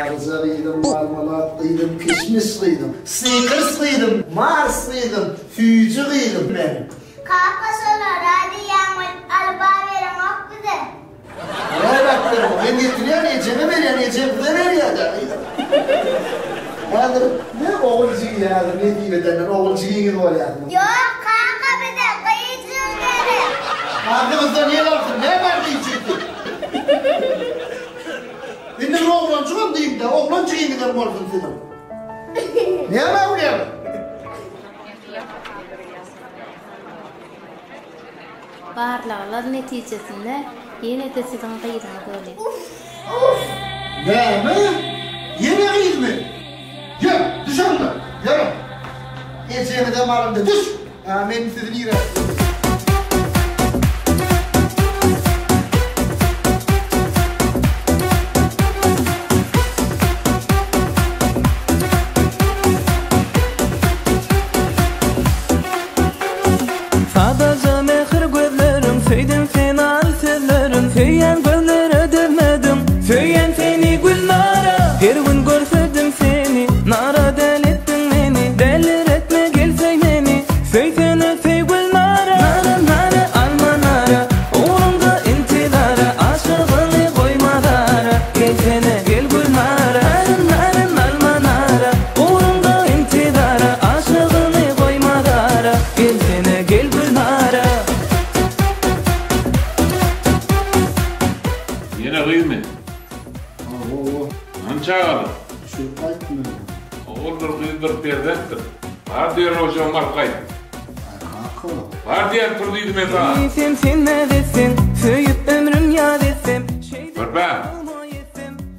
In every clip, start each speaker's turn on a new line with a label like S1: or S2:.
S1: Arızalıydım, marmalatlıydım, kişmisliydim, sneakerslıydım, marslıydım, füyücülüydüm ben.
S2: Kalkasana, hadi yağmur, araba verin ok bize.
S1: Ne baktırım, ben getiriyor neyeceğime veriyor, neyeceğim bize veriyor da. Yadır, ne oğulcuğun yadır, ne diyeyim edenler, oğulcuğun gibi ol yadır.
S2: Yok, kanka bir de kıyıcığın dedi.
S1: Aklımızda niye kalsın, ne var diyecektik? Ben de oğlancığım diyeyim de, oğlancığın gibi olsun dedim. Ne var buraya?
S3: Barlaqlar neticesinde yine de sizin qeydini göreyim.
S1: Ne mi? Yine kıyız mı? Gel, düş onunla, yarım. Geçeğimi de malımda, düş. Ben sizin iyi rahatsın.
S4: Sadece mehir gözlerim, söydim final sözlerim. Söyyen gözlere demedim, söyyen seni gülnara. Her gün görsedim seni, nara del ettin beni. Delir etme gel söy beni, söysene söy gülnara. Nara nara alma nara, uğrunda intidara. Aşığını koyma dara, gelsene gel gülnara. Nara alma nara, uğrunda intidara. Aşığını koyma dara, gelsene gel gülnara.
S5: Yine kıyız mı?
S1: Oo,
S5: Anca kalır.
S1: şu kayıtmıyor.
S5: Oğuldur kıydırıp yerdendir. Var diyor hocam var kayıt.
S1: Kalk oğlum.
S5: Var diyen turduydım ben sana.
S4: Sen sen ne desin, söyüp ömrüm yad etsem.
S5: Körpe.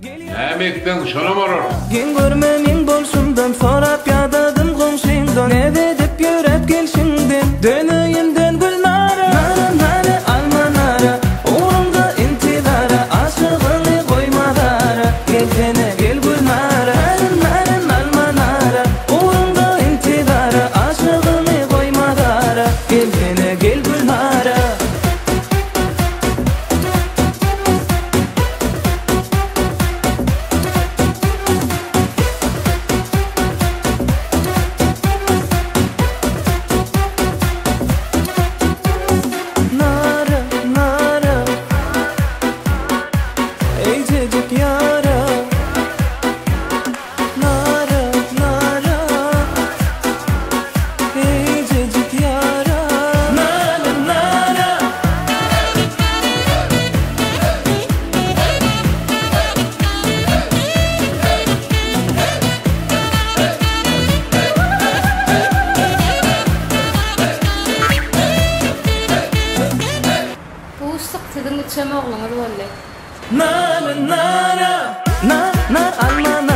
S5: Ne emekten şanım olur.
S4: Gen görmemin bolşundan, sorap yadadım komşundan. Ne dedip yörep gelşinden, döneyimden gülnara. Nara nara alma nara, uğrunda intidara. Aşığını koyma dara, gelsene gel gülnara. Nara alma nara, uğrunda intidara. Aşığını koyma dara, gelsene gel gülnara. Nara, nara, ey çocuk yara. Nara, nara, ey çocuk yara. Nara, nara.
S3: Bu ışık sizin üçeme oğlunuz böyle.
S4: Nara, nara, na, na, alma